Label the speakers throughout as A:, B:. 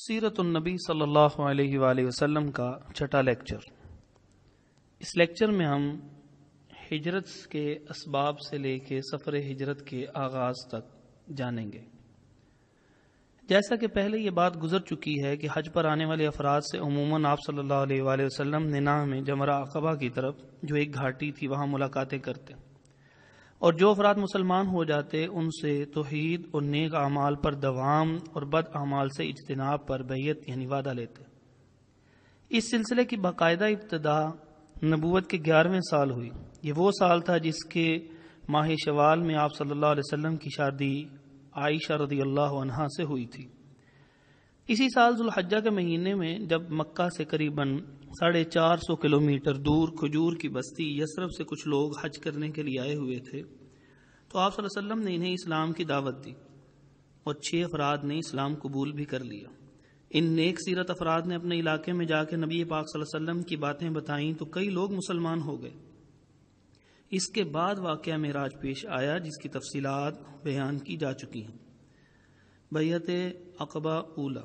A: سیرت النبی صلی اللہ علیہ وآلہ وسلم کا چھٹا لیکچر۔ اس لیکچر میں ہم ہجرت کے اسباب سے لے کے سفر ہجرت کے آغاز تک جانیں گے۔ جیسا کہ پہلے یہ بات گزر چکی ہے کہ حج پر آنے والے افراد سے عموماً آپ صلی اللہ علیہ وآلہ وسلم نیناء میں جمرہ عقبہ کی طرف جو ایک گھاٹی تھی وہاں ملاقاتیں کرتے، اور جو افراد مسلمان ہو جاتے ان سے توحید اور نیک اعمال پر دوام اور بد اعمال سے اجتناب پر بیعت یعنی وعدہ لیتے۔ اس سلسلے کی باقاعدہ ابتدا نبوت کے 11ویں سال ہوئی۔ یہ وہ سال تھا جس کے ماہ شوال میں آپ صلی اللہ علیہ وسلم کی شادی عائشہ رضی اللہ عنہا سے ہوئی تھی۔ اسی سال ذو الحجہ کے مہینے میں جب مکہ سے قریباً 450 کلومیٹر دور کھجور کی بستی یثرب سے کچھ لوگ حج کرنے کے لیے آئے ہوئے تھے تو آپ صلی اللہ علیہ وسلم نے انہیں اسلام کی دعوت دی اور 6 افراد نے اسلام قبول بھی کر لیا۔ ان نیک سیرت افراد نے اپنے علاقے میں جا کے نبی پاک صلی اللہ علیہ وسلم کی باتیں بتائیں تو کئی لوگ مسلمان ہو گئے۔ اس کے بعد واقعہ معراج پیش آیا جس کی تفصیلات بیان کی جا چکی ہیں۔ بیعت عقبہ اولی۔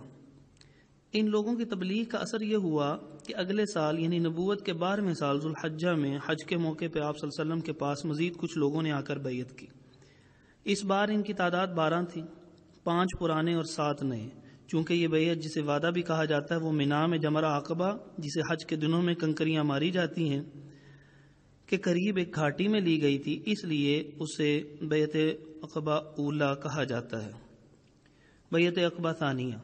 A: ان لوگوں کی تبلیغ کا اثر یہ ہوا کہ اگلے سال یعنی نبوت کے 12ویں سال ذو الحجہ میں حج کے موقع پہ آپ صلی اللہ علیہ وسلم کے پاس مزید کچھ لوگوں نے آ کر بیعت کی۔ اس بار ان کی تعداد 12 تھی، 5 پرانے اور 7 نئے۔ چونکہ یہ بیعت جسے وعدہ بھی کہا جاتا ہے وہ مینا میں جمرہ عقبہ جسے حج کے دنوں میں کنکریاں ماری جاتی ہیں کہ قریب ایک گھاٹی میں لی گئی تھی، اس لیے اسے بیعت عقبہ اولی کہا جاتا ہے۔ بیعت عقبہ ثانیہ۔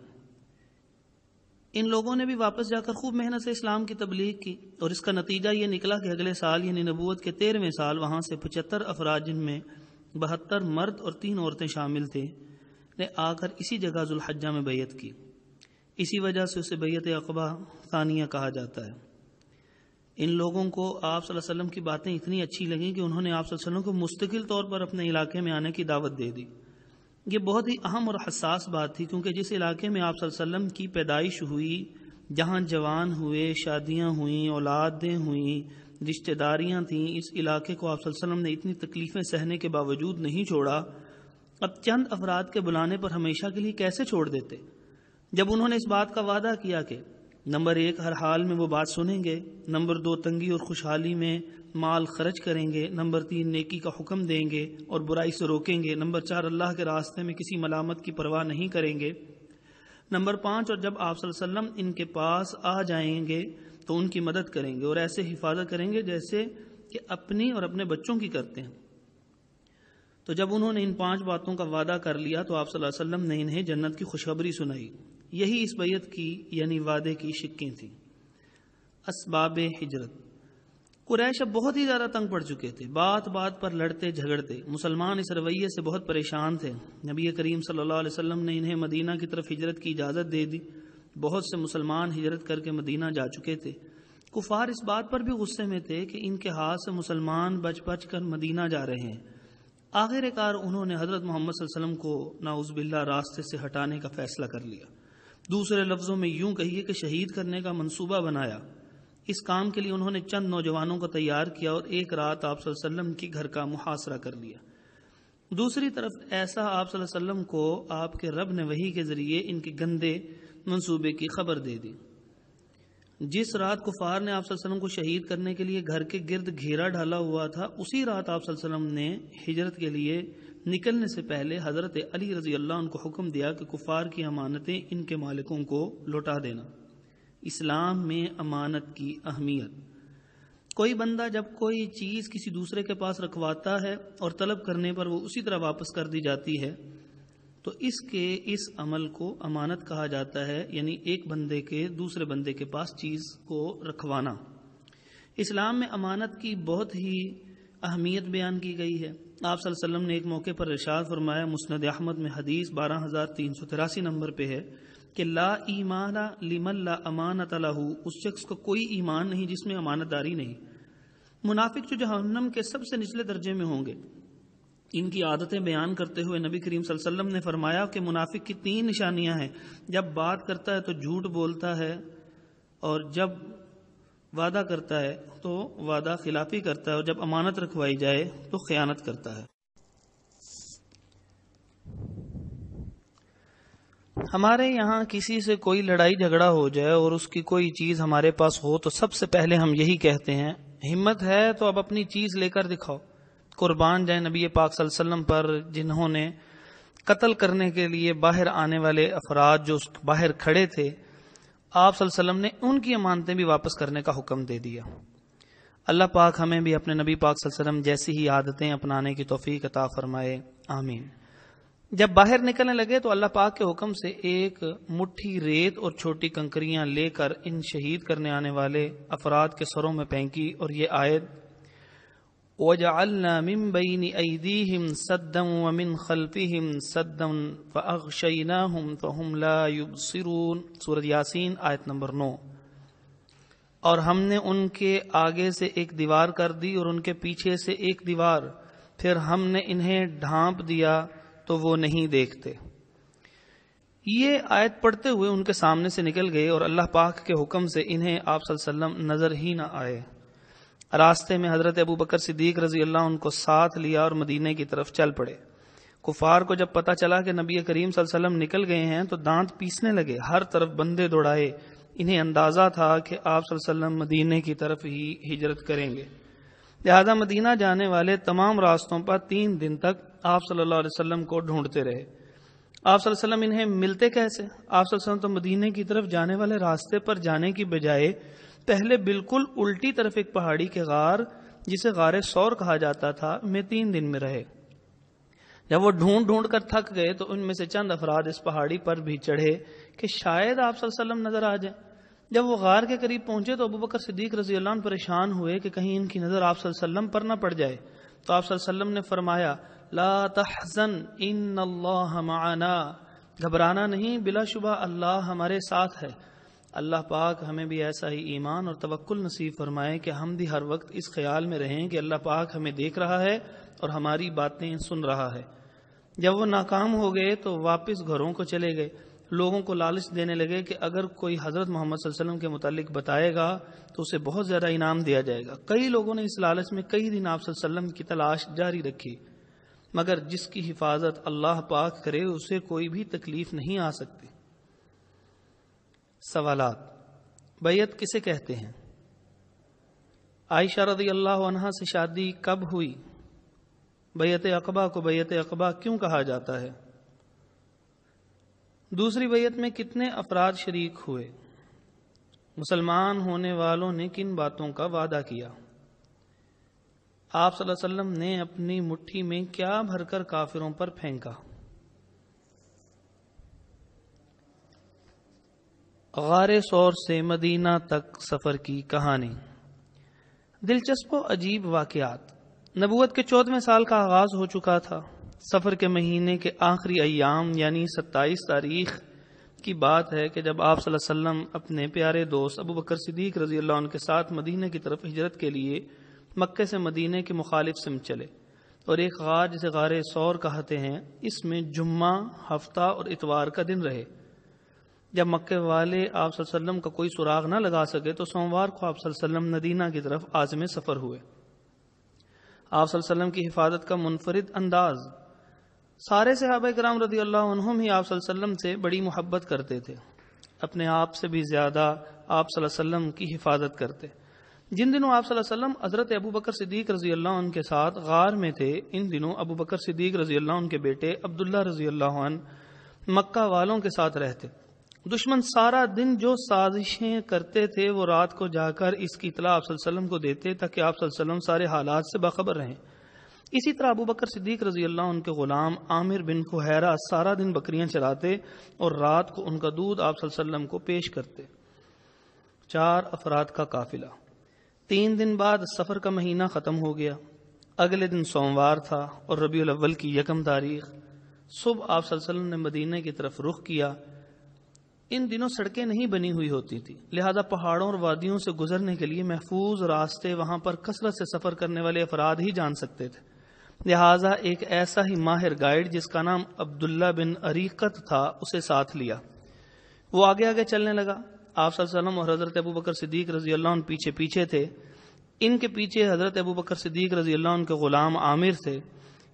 A: ان لوگوں نے بھی واپس جا کر خوب محنت سے اسلام کی تبلیغ کی اور اس کا نتیجہ یہ نکلا کہ اگلے سال یعنی نبوت کے 13ویں سال وہاں سے 75 افراد جن میں 72 مرد اور 3 عورتیں شامل تھے نے آ کر اسی جگہ ذو الحجہ میں بیعت کی۔ اسی وجہ سے اسے بیعت عقبہ ثانیہ کہا جاتا ہے۔ ان لوگوں کو آپ صلی اللہ علیہ وسلم کی باتیں اتنی اچھی لگیں کہ انہوں نے آپ صلی اللہ علیہ وسلم کو مستقل طور پر اپنے علاقے میں آنے کی دعوت دے دی۔ یہ بہت ہی اہم اور حساس بات تھی کیونکہ جس علاقے میں آپ صلی اللہ علیہ وسلم کی پیدائش ہوئی، جہاں جوان ہوئے، شادیاں ہوئیں، اولادیں ہوئیں، رشتہ داریاں تھیں، اس علاقے کو آپ صلی اللہ علیہ وسلم نے اتنی تکلیفیں سہنے کے باوجود نہیں چھوڑا۔ اب چند افراد کے بلانے پر ہمیشہ کے لیے کیسے چھوڑ دیتے؟ جب انہوں نے اس بات کا وعدہ کیا کہ نمبر 1 ہر حال میں وہ بات سنیں گے، نمبر 2 تنگی اور خوشحالی میں مال خرچ کریں گے، نمبر 3 نیکی کا حکم دیں گے اور برائی سے روکیں گے، نمبر 4 اللہ کے راستے میں کسی ملامت کی پرواہ نہیں کریں گے، نمبر 5 اور جب آپ صلی اللہ علیہ وسلم ان کے پاس آ جائیں گے تو ان کی مدد کریں گے اور ایسے حفاظت کریں گے جیسے کہ اپنی اور اپنے بچوں کی کرتے ہیں۔ تو جب انہوں نے ان 5 باتوں کا وعدہ کر لیا تو آپ صلی اللہ علیہ وسلم نے انہیں جنت کی خوشخبری سنائی۔ یہی اس بیعت کی یعنی وعدے کی شقیں تھیں۔ اسباب ہجرت۔ قریش اب بہت ہی زیادہ تنگ پڑ چکے تھے، بات بات پر لڑتے جھگڑتے۔ مسلمان اس رویے سے بہت پریشان تھے۔ نبی کریم صلی اللہ علیہ وسلم نے انہیں مدینہ کی طرف ہجرت کی اجازت دے دی۔ بہت سے مسلمان ہجرت کر کے مدینہ جا چکے تھے۔ کفار اس بات پر بھی غصے میں تھے کہ ان کے ہاتھ سے مسلمان بچ بچ کر مدینہ جا رہے ہیں۔ آخر کار انہوں نے حضرت محمد صلی اللہ علیہ وسلم کو نعوذ باللہ راستے سے ہٹانے کا فیصلہ کر لیا۔ دوسرے لفظوں میں یوں کہیے کہ شہید کرنے کا منصوبہ بنایا۔ اس کام کے لیے انہوں نے چند نوجوانوں کو تیار کیا اور ایک رات آپ صلی اللہ علیہ وسلم کی گھر کا محاصرہ کر لیا۔ دوسری طرف ایسا آپ صلی اللہ علیہ وسلم کو آپ کے رب نے وحی کے ذریعے ان کے گندے منصوبے کی خبر دے دی۔ جس رات کفار نے آپ صلی اللہ علیہ وسلم کو شہید کرنے کے لیے گھر کے گرد گھیرا ڈالا ہوا تھا، اسی رات آپ صلی اللہ علیہ وسلم نے ہجرت کے لیے نکلنے سے پہلے حضرت علی رضی اللہ عنہ کو حکم دیا کہ کفار کی امانتیں ان کے مالکوں کو لوٹا دینا۔ اسلام میں امانت کی اہمیت۔ کوئی بندہ جب کوئی چیز کسی دوسرے کے پاس رکھواتا ہے اور طلب کرنے پر وہ اسی طرح واپس کر دی جاتی ہے تو اس عمل کو امانت کہا جاتا ہے، یعنی ایک بندے کے دوسرے بندے کے پاس چیز کو رکھوانا۔ اسلام میں امانت کی بہت ہی اہمیت بیان کی گئی ہے۔ آپ صلی اللہ علیہ وسلم نے ایک موقع پر ارشاد فرمایا، مسند احمد میں حدیث 12383 نمبر پہ ہے کہ لا ایمان لمن لا امانت لہ، اس شخص کو کوئی ایمان نہیں جس میں امانت داری نہیں۔ منافق جو جہنم کے سب سے نچلے درجے میں ہوں گے۔ ان کی عادتیں بیان کرتے ہوئے نبی کریم صلی اللہ علیہ وسلم نے فرمایا کہ منافق کی 3 نشانیاں ہیں۔ جب بات کرتا ہے تو جھوٹ بولتا ہے، اور جب وعدہ کرتا ہے تو وعدہ خلافی کرتا ہے، اور جب امانت رکھوائی جائے تو خیانت کرتا ہے۔ ہمارے یہاں کسی سے کوئی لڑائی جھگڑا ہو جائے اور اس کی کوئی چیز ہمارے پاس ہو تو سب سے پہلے ہم یہی کہتے ہیں ہمت ہے تو اب اپنی چیز لے کر دکھاؤ۔ قربان جائیں نبی پاک صلی اللہ علیہ وسلم پر، جنہوں نے قتل کرنے کے لیے باہر آنے والے افراد جو باہر کھڑے تھے، آپ صلی اللہ علیہ وسلم نے ان کی امانتیں بھی واپس کرنے کا حکم دے دیا۔ اللہ پاک ہمیں بھی اپنے نبی پاک صلی اللہ علیہ وسلم جیسی ہی عادتیں اپنانے کی توفیق عطا فرمائے، آمین۔ جب باہر نکلنے لگے تو اللہ پاک کے حکم سے ایک مٹھی ریت اور چھوٹی کنکریاں لے کر ان شہید کرنے آنے والے افراد کے سروں میں پھینکی، اور یہ آیت وَجَعَلْنَا مِن بَيْنِ أَيْدِيهِمْ سَدًّا وَمِن خَلْفِهِمْ سَدًّا فَأَغْشَيْنَاهُمْ فَهُمْ لَا يُبْصِرُونَ، سورۃ یاسین آیت نمبر 9۔ اور ہم نے ان کے آگے سے ایک دیوار کر دی اور ان کے پیچھے سے ایک دیوار، پھر ہم نے انہیں ڈھانپ دیا تو وہ نہیں دیکھتے۔ یہ آیت پڑھتے ہوئے ان کے سامنے سے نکل گئے اور اللہ پاک کے حکم سے انہیں آپ صلی اللہ علیہ وسلم نظر ہی نہ آئے۔ راستے میں حضرت ابو بکر صدیق رضی اللہ عنہ کو ساتھ لیا اور مدینے کی طرف چل پڑے۔ کفار کو جب پتہ چلا کہ نبی کریم صلی اللہ علیہ وسلم نکل گئے ہیں تو دانت پیسنے لگے، ہر طرف بندے دوڑائے۔ انہیں اندازہ تھا کہ آپ صلی اللہ علیہ وسلم مدینے کی طرف ہی ہجرت کریں گے، لہذا مدینہ جانے والے تمام راستوں پر 3 دن تک آپ صلی اللہ علیہ وسلم کو ڈھونڈتے رہے۔ آپ صلی اللہ علیہ وسلم انہیں ملتے کیسے؟ آپ صلی اللہ علیہ وسلم تو مدینے کی طرف جانے والے راستے پر جانے کی بجائے پہلے بالکل الٹی طرف ایک پہاڑی کے غار جسے غار ثور کہا جاتا تھا میں 3 دن میں رہے۔ جب وہ ڈھونڈ کر تھک گئے تو ان میں سے چند افراد اس پہاڑی پر بھی چڑھے کہ شاید آپ صلی اللہ علیہ وسلم نظر آ جائیں۔ جب وہ غار کے قریب پہنچے تو ابو بکر صدیق رضی اللہ عنہ پریشان ہوئے کہ کہیں ان کی نظر آپ صلی اللہ علیہ وسلم پر نہ پڑ جائے، تو آپ صلی اللہ علیہ وسلم نے فرمایا لا تحزن ان اللہ معنا، گھبرانا نہیں، بلا شبہ اللہ ہمارے ساتھ ہے۔ اللہ پاک ہمیں بھی ایسا ہی ایمان اور توکل نصیب فرمائے کہ ہم بھی ہر وقت اس خیال میں رہیں کہ اللہ پاک ہمیں دیکھ رہا ہے اور ہماری باتیں سن رہا ہے۔ جب وہ ناکام ہو گئے تو واپس گھروں کو چلے گئے، لوگوں کو لالچ دینے لگے کہ اگر کوئی حضرت محمد صلی اللہ علیہ وسلم کے متعلق بتائے گا تو اسے بہت زیادہ انعام دیا جائے گا۔ کئی لوگوں نے اس لالچ میں کئی دن آپ صلی اللہ علیہ وسلم کی تلاش جاری رکھی، مگر جس کی حفاظت اللہ پاک کرے اسے کوئی بھی تکلیف نہیں آ سکتی۔ سوالات: بیعت کسے کہتے ہیں؟ عائشہ رضی اللہ عنہا سے شادی کب ہوئی؟ بیعت عقبہ کو بیعت عقبہ کیوں کہا جاتا ہے؟ دوسری بیعت میں کتنے افراد شریک ہوئے؟ مسلمان ہونے والوں نے کن باتوں کا وعدہ کیا؟ آپ صلی اللہ علیہ وسلم نے اپنی مٹھی میں کیا بھر کر کافروں پر پھینکا؟ غار ثور سے مدینہ تک سفر کی کہانی۔ دلچسپ و عجیب واقعات۔ نبوت کے 14ویں سال کا آغاز ہو چکا تھا۔ سفر کے مہینے کے آخری ایام یعنی 27 تاریخ کی بات ہے کہ جب آپ صلی اللہ علیہ وسلم اپنے پیارے دوست ابو بکر صدیق رضی اللہ عنہ کے ساتھ مدینہ کی طرف ہجرت کے لیے مکے سے مدینہ کے مخالف سمت چلے، اور ایک غار جسے غار ثور کہتے ہیں اس میں جمعہ، ہفتہ اور اتوار کا دن رہے۔ جب مکے والے آپ صلی اللہ علیہ وسلم کا کوئی سراغ نہ لگا سکے تو سوموار کو آپ صلی اللہ علیہ وسلم مدینہ کی طرف عازم سفر ہوئے۔ آپ صلی اللہ علیہ وسلم کی حفاظت کا منفرد انداز۔ سارے صحابہ کرام رضی اللہ عنہم ہی آپ صلی اللہ علیہ وسلم سے بڑی محبت کرتے تھے، اپنے آپ سے بھی زیادہ آپ صلی اللہ علیہ وسلم کی حفاظت کرتے۔ جن دنوں آپ صلی اللہ علیہ وسلم حضرت ابو بکر صدیق رضی اللہ عنہ کے ساتھ غار میں تھے، ان دنوں ابو بکر صدیق رضی اللہ عنہ کے بیٹے عبداللہ رضی اللہ عنہ مکہ والوں کے ساتھ رہتے۔ دشمن سارا دن جو سازشیں کرتے تھے وہ رات کو جا کر اس کی اطلاع آپ صلی اللہ علیہ وسلم کو دیتے تاکہ آپ صلی اللہ علیہ وسلم سارے حالات سے باخبر رہیں۔ اسی طرح ابو بکر صدیق رضی اللہ عنہ کے غلام عامر بن فہیرہ سارا دن بکریاں چراتے اور رات کو ان کا دودھ آپ صلی اللہ علیہ وسلم کو پیش کرتے۔ 4 افراد کا قافلہ۔ 3 دن بعد سفر کا مہینہ ختم ہو گیا۔ اگلے دن سوموار تھا اور ربیع الاول کی 1 تاریخ۔ صبح آپ صلی اللہ علیہ وسلم نے مدینہ کی طرف رخ کیا۔ ان دنوں سڑکیں نہیں بنی ہوئی ہوتی تھی، لہذا پہاڑوں اور وادیوں سے گزرنے کے لیے محفوظ راستے وہاں پر کثرت سے سفر کرنے والے افراد ہی جان سکتے تھے، لہذا ایک ایسا ہی ماہر گائیڈ جس کا نام عبداللہ بن اریقت تھا اسے ساتھ لیا۔ وہ آگے آگے چلنے لگا۔ آپ صلی اللہ علیہ وسلم اور حضرت ابو بکر صدیق رضی اللہ عنہ پیچھے پیچھے تھے۔ ان کے پیچھے حضرت ابو بکر صدیق رضی اللہ عنہ کے غلام عامر تھے۔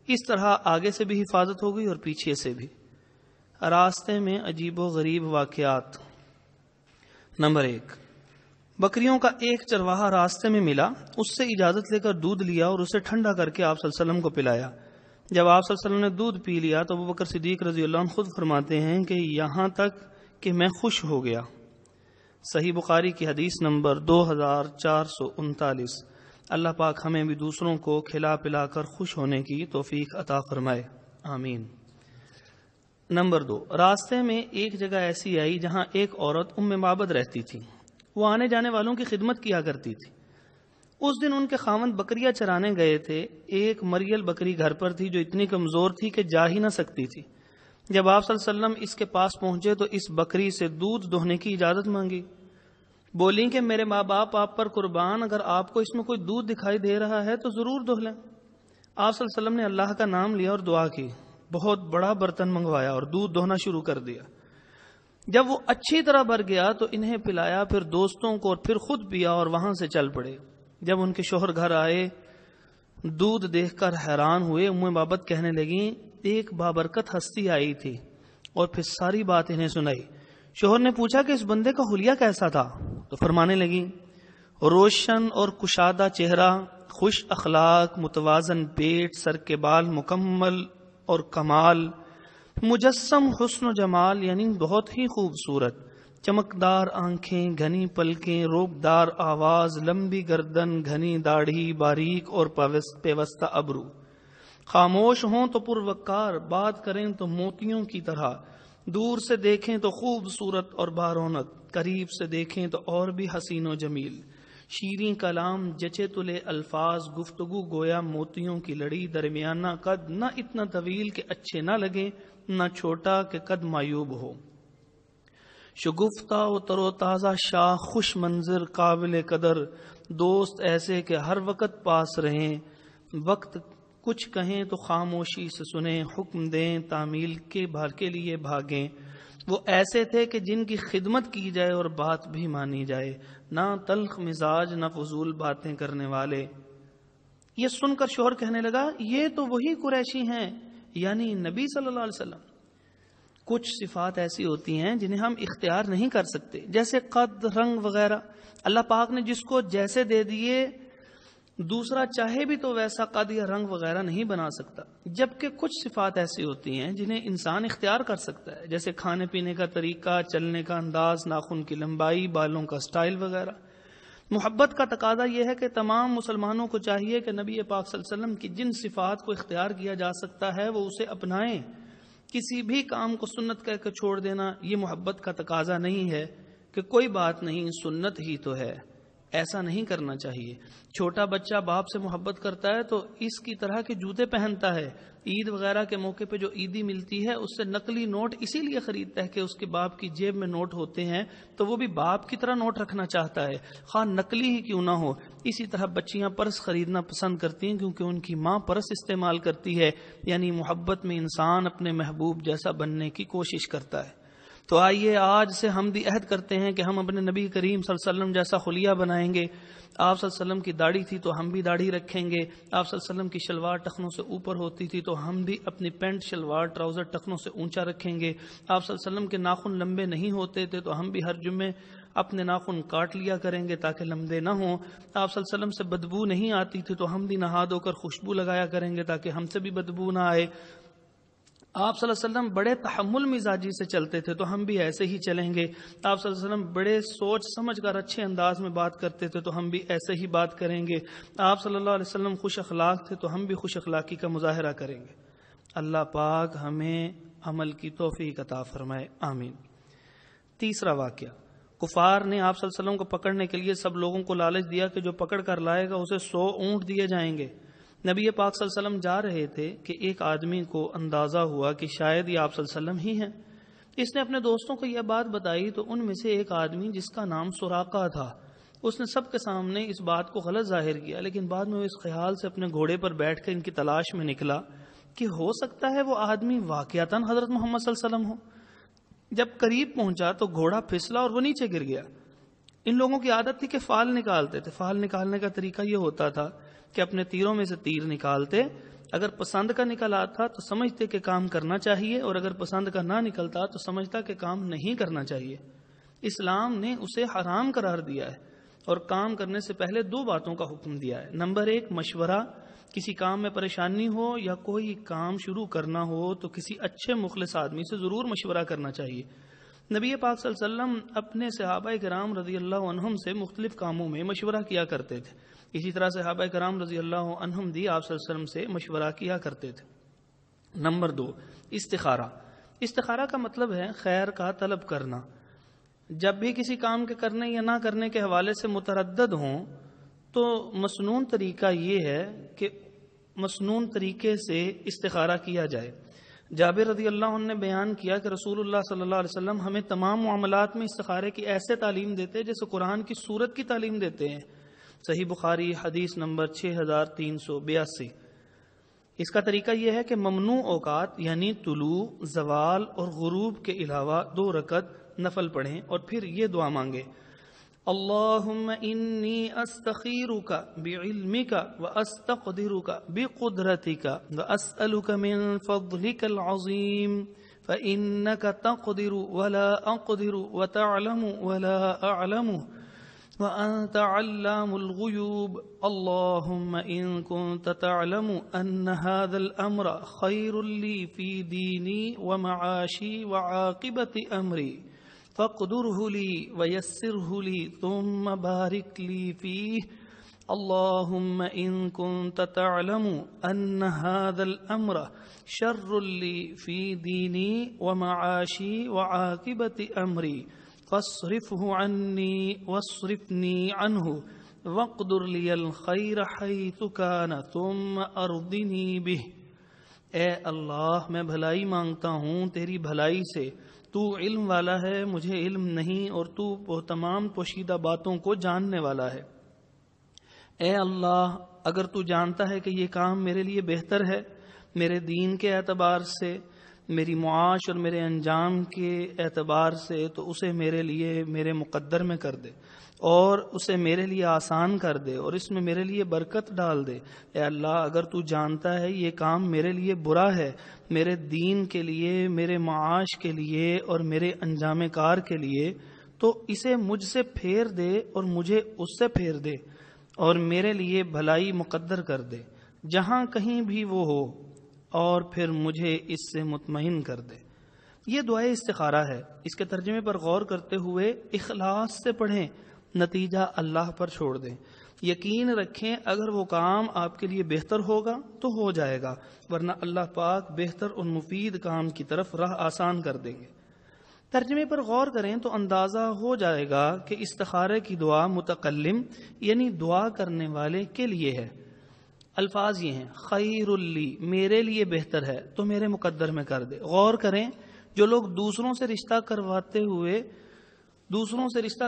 A: اس طرح آگے سے بھی حفاظت ہو گئی اور پیچھے سے بھی۔ راستے میں عجیب و غریب واقعات۔ نمبر 1، بکریوں کا ایک چرواہا راستے میں ملا، اس سے اجازت لے کر دودھ لیا اور اسے ٹھنڈا کر کے آپ صلی اللہ علیہ وسلم کو پلایا۔ جب آپ صلی اللہ علیہ وسلم نے دودھ پی لیا تو ابوبکر صدیق رضی اللہ عنہ خود فرماتے ہیں کہ یہاں تک کہ میں خوش ہو گیا۔ صحیح بخاری کی حدیث نمبر 2439۔ اللہ پاک ہمیں بھی دوسروں کو کھلا پلا کر خوش ہونے کی توفیق عطا فرمائے، آمین۔ نمبر 2، راستے میں ایک جگہ ایسی آئی جہاں ایک عورت ام معبد رہتی تھی۔ وہ آنے جانے والوں کی خدمت کیا کرتی تھی۔ اس دن ان کے خاوند بکریاں چرانے گئے تھے۔ ایک مریل بکری گھر پر تھی جو اتنی کمزور تھی کہ جا ہی نہ سکتی تھی۔ جب آپ صلی اللہ علیہ وسلم اس کے پاس پہنچے تو اس بکری سے دودھ دوہنے کی اجازت مانگی۔ بولیں کہ میرے ماں باپ آپ پر قربان، اگر آپ کو اس میں کوئی دودھ دکھائی دے رہا ہے تو ضرور دوہ لیں۔ آپ صلی اللہ علیہ وسلم نے اللہ کا نام لیا اور دعا کی، بہت بڑا برتن منگوایا اور دودھ دوہنا شروع کر دیا۔ جب وہ اچھی طرح بھر گیا تو انہیں پلایا، پھر دوستوں کو اور پھر خود پیا اور وہاں سے چل پڑے۔ جب ان کے شوہر گھر آئے، دودھ دیکھ کر حیران ہوئے۔ ام معبد کہنے لگیں ایک بابرکت ہستی آئی تھی، اور پھر ساری بات انہیں سنائی۔ شوہر نے پوچھا کہ اس بندے کا حلیہ کیسا تھا؟ تو فرمانے لگیں روشن اور کشادہ چہرہ، خوش اخلاق، متوازن پیٹ، سر کے بال مکمل اور کمال، مجسم حسن و جمال، یعنی بہت ہی خوبصورت، چمکدار آنکھیں، گھنی پلکیں، روبدار آواز، لمبی گردن، گھنی داڑھی، باریک اور پیوستہ ابرو، خاموش ہوں تو پروقار، بات کریں تو موتیوں کی طرح، دور سے دیکھیں تو خوبصورت اور بارونق، قریب سے دیکھیں تو اور بھی حسین و جمیل، شیریں کلام، جچے تلے الفاظ، گفتگو گویا موتیوں کی لڑی، درمیانہ قد، نہ اتنا طویل کہ اچھے نہ لگے، نہ چھوٹا کہ قد معیوب ہو، شگفتہ و تر و تازہ شاخ، خوش منظر، قابل قدر، دوست ایسے کہ ہر وقت پاس رہیں، وقت کچھ کہیں تو خاموشی سے سنیں، حکم دیں تعمیل کے لیے بھاگیں۔ وہ ایسے تھے کہ جن کی خدمت کی جائے اور بات بھی مانی جائے، نہ تلخ مزاج، نہ فضول باتیں کرنے والے۔ یہ سن کر شوہر کہنے لگا یہ تو وہی قریشی ہیں، یعنی نبی صلی اللہ علیہ وسلم۔ کچھ صفات ایسی ہوتی ہیں جنہیں ہم اختیار نہیں کر سکتے، جیسے قد، رنگ وغیرہ۔ اللہ پاک نے جس کو جیسے دے دیے، دوسرا چاہے بھی تو ویسا قد یا رنگ وغیرہ نہیں بنا سکتا۔ جبکہ کچھ صفات ایسی ہوتی ہیں جنہیں انسان اختیار کر سکتا ہے، جیسے کھانے پینے کا طریقہ، چلنے کا انداز، ناخن کی لمبائی، بالوں کا سٹائل وغیرہ۔ محبت کا تقاضا یہ ہے کہ تمام مسلمانوں کو چاہیے کہ نبی پاک صلی اللہ علیہ وسلم کی جن صفات کو اختیار کیا جا سکتا ہے وہ اسے اپنائیں۔ کسی بھی کام کو سنت کہہ کے چھوڑ دینا یہ محبت کا تقاضا نہیں ہے کہ کوئی بات نہیں، سنت ہی تو ہے، ایسا نہیں کرنا چاہیے۔ چھوٹا بچہ باپ سے محبت کرتا ہے تو اس کی طرح کے جوتے پہنتا ہے، عید وغیرہ کے موقع پہ جو عیدی ملتی ہے اس سے نقلی نوٹ اسی لیے خریدتا ہے کہ اس کے باپ کی جیب میں نوٹ ہوتے ہیں تو وہ بھی باپ کی طرح نوٹ رکھنا چاہتا ہے، خواہ نقلی ہی کیوں نہ ہو۔ اسی طرح بچیاں پرس خریدنا پسند کرتی ہیں کیونکہ ان کی ماں پرس استعمال کرتی ہے، یعنی محبت میں انسان اپنے محبوب جیسا بننے کی کوشش کرتا ہے۔ تو آئیے آج سے ہم بھی عہد کرتے ہیں کہ ہم اپنے نبی کریم صلی اللہ علیہ وسلم جیسا خلیہ بنائیں گے۔ آپ صلی اللہ علیہ وسلم کی داڑھی تھی تو ہم بھی داڑھی رکھیں گے، آپ صلی اللہ علیہ وسلم کی شلوار ٹخنوں سے اوپر ہوتی تھی تو ہم بھی اپنی پینٹ شلوار ٹراؤزر ٹخنوں سے اونچا رکھیں گے۔ آپ صلی اللہ علیہ وسلم کے ناخن لمبے نہیں ہوتے تھے تو ہم بھی ہر جمعے اپنے ناخن کاٹ لیا کریں گے تاکہ لمبے نہ ہوں۔ آپ صلی اللہ علیہ وسلم سے بدبو نہیں آتی تھی تو ہم بھی نہا دھو کر خوشبو لگایا کریں گے تاکہ ہم سے بھی بدبو نہ آئے۔ آپ صلی اللہ علیہ وسلم بڑے تحمل مزاجی سے چلتے تھے تو ہم بھی ایسے ہی چلیں گے۔ آپ صلی اللہ علیہ وسلم بڑے سوچ سمجھ کر اچھے انداز میں بات کرتے تھے تو ہم بھی ایسے ہی بات کریں گے۔ آپ صلی اللہ علیہ وسلم خوش اخلاق تھے تو ہم بھی خوش اخلاقی کا مظاہرہ کریں گے۔ اللہ پاک ہمیں عمل کی توفیق عطا فرمائے، آمین۔ تیسرا واقعہ، کفار نے آپ صلی اللہ علیہ وسلم کو پکڑنے کے لیے سب لوگوں کو لالچ دیا کہ جو پکڑ کر لائے گا اسے 100 اونٹ دیے جائیں گے۔ نبی پاک صلی اللہ علیہ وسلم جا رہے تھے کہ ایک آدمی کو اندازہ ہوا کہ شاید یہ آپ صلی اللہ علیہ وسلم ہی ہیں۔ اس نے اپنے دوستوں کو یہ بات بتائی تو ان میں سے ایک آدمی جس کا نام سراقہ تھا، اس نے سب کے سامنے اس بات کو غلط ظاہر کیا، لیکن بعد میں وہ اس خیال سے اپنے گھوڑے پر بیٹھ کر ان کی تلاش میں نکلا کہ ہو سکتا ہے وہ آدمی واقعتاً حضرت محمد صلی اللہ علیہ وسلم ہو۔ جب قریب پہنچا تو گھوڑا پھسلا اور وہ نیچے گر گیا۔ ان لوگوں کی عادت تھی کہ فال نکالتے تھے۔ فال نکالنے کا طریقہ یہ ہوتا تھا کہ اپنے تیروں میں سے تیر نکالتے اگر پسند کا نکل آتا تو سمجھتے کہ کام کرنا چاہیے، اور اگر پسند کا نہ نکلتا تو سمجھتا کہ کام نہیں کرنا چاہیے۔ اسلام نے اسے حرام قرار دیا ہے اور کام کرنے سے پہلے 2 باتوں کا حکم دیا ہے۔ نمبر 1 مشورہ، کسی کام میں پریشانی ہو یا کوئی کام شروع کرنا ہو تو کسی اچھے مخلص آدمی سے ضرور مشورہ کرنا چاہیے۔ نبی پاک صلی اللہ علیہ وسلم اپنے صحابہ کرام رضی اللہ عنہم سے مختلف کاموں میں مشورہ کیا کرتے تھے، اسی طرح صحابہ کرام رضی اللہ عنہم بھی آپ صلی اللہ علیہ وسلم سے مشورہ کیا کرتے تھے۔ نمبر 2 استخارہ۔ استخارہ کا مطلب ہے خیر کا طلب کرنا۔ جب بھی کسی کام کے کرنے یا نہ کرنے کے حوالے سے متردد ہوں تو مسنون طریقہ یہ ہے کہ مسنون طریقے سے استخارہ کیا جائے۔ جابر رضی اللہ عنہ نے بیان کیا کہ رسول اللہ صلی اللہ علیہ وسلم ہمیں تمام معاملات میں استخارے کی ایسے تعلیم دیتے جیسے قرآن کی سورت کی تعلیم دیتے ہیں۔ صحیح بخاری حدیث نمبر 6382۔ اس کا طریقہ یہ ہے کہ ممنوع اوقات یعنی طلوع، زوال اور غروب کے علاوہ 2 رکعت نفل پڑھیں اور پھر یہ دعا مانگے: اللہم انی استخیرک بعلمک واستقدرک بقدرتک واسألک من فضلک العظیم فإنک تقدر ولا اقدر وتعلم ولا اعلم وأنت علام الغيوب اللهم إن كنت تعلم أن هذا الأمر خير لي في ديني ومعاشي وعاقبة أمري فاقدره لي ويسره لي ثم بارك لي فيه اللهم إن كنت تعلم أن هذا الأمر شر لي في ديني ومعاشي وعاقبة أمري فاصرفه عني واصرفني عنه واقدر لي الخير حيث كان ثم ارضني به۔ اے اللہ میں بھلائی مانگتا ہوں تیری بھلائی سے، تو علم والا ہے، مجھے علم نہیں، اور تو تمام پوشیدہ باتوں کو جاننے والا ہے۔ اے اللہ اگر تو جانتا ہے کہ یہ کام میرے لیے بہتر ہے میرے دین کے اعتبار سے، میری معاش اور میرے انجام کے اعتبار سے، تو اسے میرے لیے میرے مقدر میں کر دے اور اسے میرے لیے آسان کر دے اور اس میں میرے لیے برکت ڈال دے۔ اے اللہ اگر تو جانتا ہے یہ کام میرے لیے برا ہے، میرے دین کے لیے، میرے معاش کے لیے اور میرے انجام کار کے لیے، تو اسے مجھ سے پھیر دے اور مجھے اس سے پھیر دے اور میرے لیے بھلائی مقدر کر دے جہاں کہیں بھی وہ ہو، اور پھر مجھے اس سے مطمئن کر دے۔ یہ دعائے استخارہ ہے۔ اس کے ترجمے پر غور کرتے ہوئے اخلاص سے پڑھیں، نتیجہ اللہ پر چھوڑ دیں۔ یقین رکھیں اگر وہ کام آپ کے لیے بہتر ہوگا تو ہو جائے گا، ورنہ اللہ پاک بہتر اور مفید کام کی طرف راہ آسان کر دیں گے۔ ترجمے پر غور کریں تو اندازہ ہو جائے گا کہ استخارے کی دعا متکلم یعنی دعا کرنے والے کے لیے ہے۔ الفاظ یہ ہیں: خیر لی، میرے لیے بہتر ہے تو میرے مقدر میں کر دے۔ غور کریں جو لوگ دوسروں سے رشتہ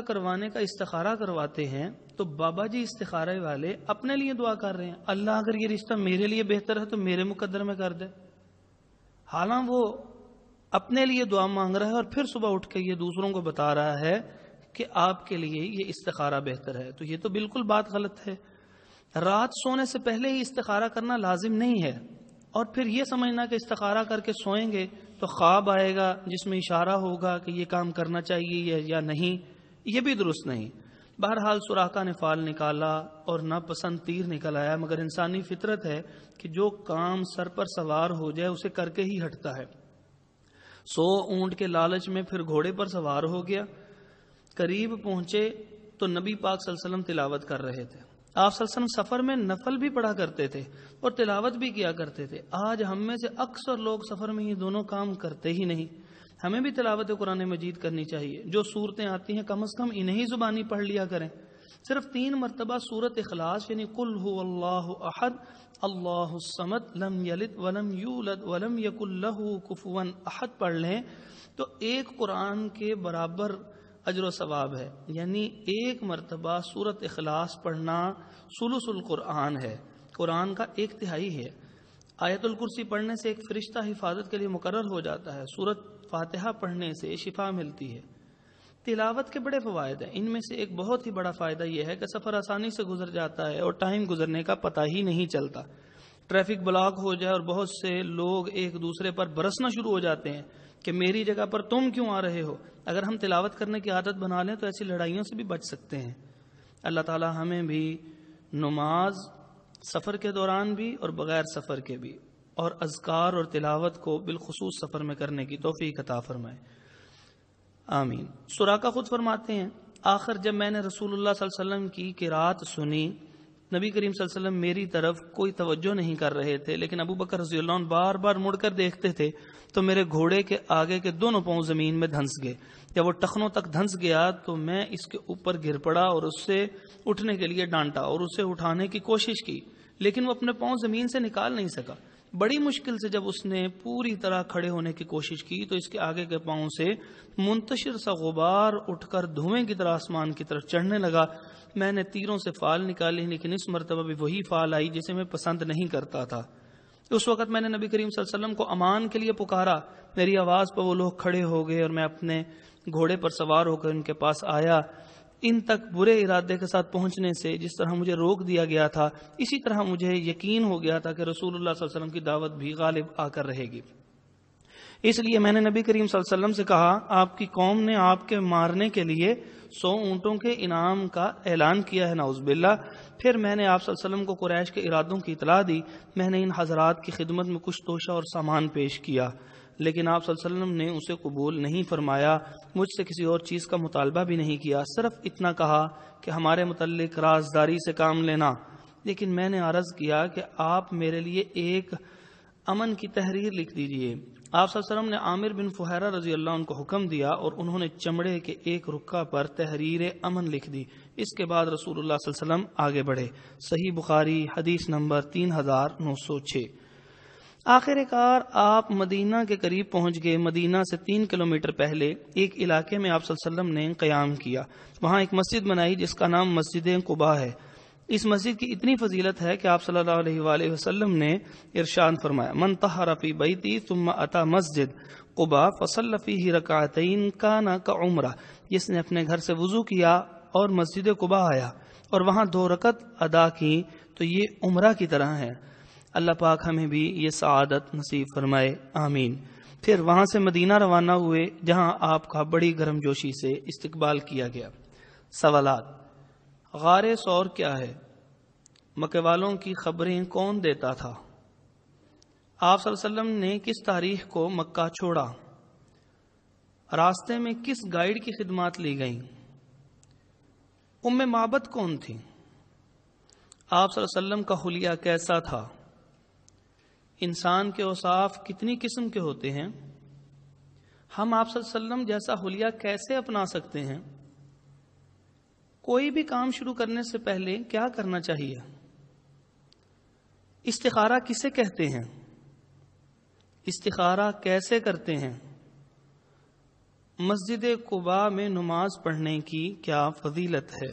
A: کروانے کا استخارہ کرواتے ہیں تو بابا جی استخارے والے اپنے لیے دعا کر رہے ہیں، اللہ اگر یہ رشتہ میرے لیے بہتر ہے تو میرے مقدر میں کر دے، حالانکہ وہ اپنے لیے دعا مانگ رہا ہے اور پھر صبح اٹھ کے یہ دوسروں کو بتا رہا ہے کہ آپ کے لیے یہ استخارہ بہتر ہے۔ تو یہ تو بالکل بات غلط ہے۔ رات سونے سے پہلے ہی استخارہ کرنا لازم نہیں ہے، اور پھر یہ سمجھنا کہ استخارہ کر کے سوئیں گے تو خواب آئے گا جس میں اشارہ ہوگا کہ یہ کام کرنا چاہیے یا نہیں، یہ بھی درست نہیں۔ بہرحال سوراخا نے فال نکالا اور ناپسند تیر نکل آیا، مگر انسانی فطرت ہے کہ جو کام سر پر سوار ہو جائے اسے کر کے ہی ہٹتا ہے۔ 100 اونٹ کے لالچ میں پھر گھوڑے پر سوار ہو گیا۔ قریب پہنچے تو نبی پاک صلی اللہ علیہ وسلم تلاوت کر رہے تھے۔ آپ صلی اللہ علیہ وسلم سفر میں نفل بھی پڑھا کرتے تھے اور تلاوت بھی کیا کرتے تھے۔ آج ہم میں سے اکثر لوگ سفر میں یہ دونوں کام کرتے ہی نہیں۔ ہمیں بھی تلاوت قرآن مجید کرنی چاہیے۔ جو صورتیں آتی ہیں کم از کم انہیں زبانی پڑھ لیا کریں۔ صرف 3 مرتبہ سورت اخلاص یعنی قل هو اللہ احد اللہ الصمد لم یلد ولم یولد ولم یکن لہ کفوا احد پڑھ لیں تو ایک قرآن کے برابر اجر و ثواب ہے۔ یعنی 1 مرتبہ سورت اخلاص پڑھنا ثلث القرآن ہے، قرآن کا 1/3 ہے۔ آیت الکرسی پڑھنے سے ایک فرشتہ حفاظت کے لیے مقرر ہو جاتا ہے۔ سورت فاتحہ پڑھنے سے شفا ملتی ہے۔ تلاوت کے بڑے فوائد ہیں، ان میں سے ایک بہت ہی بڑا فائدہ یہ ہے کہ سفر آسانی سے گزر جاتا ہے اور ٹائم گزرنے کا پتہ ہی نہیں چلتا۔ ٹریفک بلاک ہو جائے اور بہت سے لوگ ایک دوسرے پر برسنا شروع ہو جاتے ہیں کہ میری جگہ پر تم کیوں آ رہے ہو. اگر ہم تلاوت کرنے کی عادت بنا لیں تو ایسی لڑائیوں سے بھی بچ سکتے ہیں. اللہ تعالی ہمیں بھی نماز سفر کے دوران بھی اور بغیر سفر کے بھی اور اذکار اور تلاوت کو بالخصوص سفر میں کرنے کی توفیق عطا فرمائے. آمین. سراقہ خود فرماتے ہیں آخر جب میں نے رسول اللہ صلی اللہ علیہ وسلم کی قرات سنی، نبی کریم صلی اللہ علیہ وسلم میری طرف کوئی توجہ نہیں کر رہے تھے، لیکن ابو بکر رضی اللہ عنہ بار بار مڑ کر دیکھتے تھے تو میرے گھوڑے کے آگے کے دونوں پاؤں زمین میں دھنس گئے. جب وہ ٹخنوں تک دھنس گیا تو میں اس کے اوپر گر پڑا اور اس سے اٹھنے کے لیے ڈانٹا اور اسے اٹھانے کی کوشش کی، لیکن وہ اپنے پاؤں زمین سے نکال نہیں سکا. بڑی مشکل سے جب اس نے پوری طرح کھڑے ہونے کی کوشش کی تو اس کے آگے کے پاؤں سے منتشر سا غبار اٹھ کر دھوئیں کی طرح آسمان کی طرف چڑھنے لگا. میں نے تیروں سے فال نکالی، لیکن اس مرتبہ بھی وہی فال آئی جسے میں پسند نہیں کرتا تھا. اس وقت میں نے نبی کریم صلی اللہ علیہ وسلم کو امان کے لیے پکارا. میری آواز پر وہ لوگ کھڑے ہو گئے اور میں اپنے گھوڑے پر سوار ہو کر ان کے پاس آیا. ان تک برے ارادے کے ساتھ پہنچنے سے جس طرح مجھے روک دیا گیا تھا، اسی طرح مجھے یقین ہو گیا تھا کہ رسول اللہ صلی اللہ علیہ وسلم کی دعوت بھی غالب آ کر رہے گی. اس لیے میں نے نبی کریم صلی اللہ علیہ وسلم سے کہا آپ کی قوم نے آپ کے مارنے کے لیے 100 اونٹوں کے انعام کا اعلان کیا ہے، نعوذ باللہ. پھر میں نے آپ صلی اللہ علیہ وسلم کو قریش کے ارادوں کی اطلاع دی. میں نے ان حضرات کی خدمت میں کچھ توشہ اور سامان پیش کیا، لیکن آپ صلی اللہ علیہ وسلم نے اسے قبول نہیں فرمایا. مجھ سے کسی اور چیز کا مطالبہ بھی نہیں کیا، صرف اتنا کہا کہ ہمارے متعلق رازداری سے کام لینا. لیکن میں نے عرض کیا کہ آپ میرے لیے ایک امن کی تحریر لکھ دیجئے. آپ صلی اللہ علیہ وسلم نے عامر بن فہیرہ رضی اللہ عنہ کو حکم دیا اور انہوں نے چمڑے کے ایک رکھہ پر تحریر امن لکھ دی. اس کے بعد رسول اللہ صلی اللہ علیہ وسلم آگے بڑھے. صحیح بخاری حدیث نمبر 3906. آخر کار آپ مدینہ کے قریب پہنچ گئے. مدینہ سے 3 کلومیٹر پہلے ایک علاقے میں آپ صلی اللہ علیہ وسلم نے قیام کیا. وہاں ایک مسجد بنائی جس کا نام مسجد قباء ہے. اس مسجد کی اتنی فضیلت ہے کہ آپ صلی اللہ علیہ وآلہ وسلم نے ارشاد فرمایا من طہر فی بیتی ثم اتی مسجد قباء فصلی فیہ رکعتین کان کعمرہ. جس نے اپنے گھر سے وضو کیا اور مسجد قباء آیا اور وہاں 2 رکعت ادا کی تو یہ عمرہ کی طرح ہے. اللہ پاک ہمیں بھی یہ سعادت نصیب فرمائے. آمین. پھر وہاں سے مدینہ روانہ ہوئے جہاں آپ کا بڑی گرم جوشی سے استقبال کیا گیا. سوالات. غار ثور کیا ہے؟ مکہ والوں کی خبریں کون دیتا تھا؟ آپ صلی اللہ علیہ وسلم نے کس تاریخ کو مکہ چھوڑا؟ راستے میں کس گائیڈ کی خدمات لی گئیں؟ ام معبد کون تھی؟ آپ صلی اللہ علیہ وسلم کا حلیہ کیسا تھا؟ انسان کے اوصاف کتنی قسم کے ہوتے ہیں؟ ہم آپ صلی اللہ علیہ وسلم جیسا حلیہ کیسے اپنا سکتے ہیں؟ کوئی بھی کام شروع کرنے سے پہلے کیا کرنا چاہیے؟ استخارہ کسے کہتے ہیں؟ استخارہ کیسے کرتے ہیں؟ مسجد قباء میں نماز پڑھنے کی کیا فضیلت ہے؟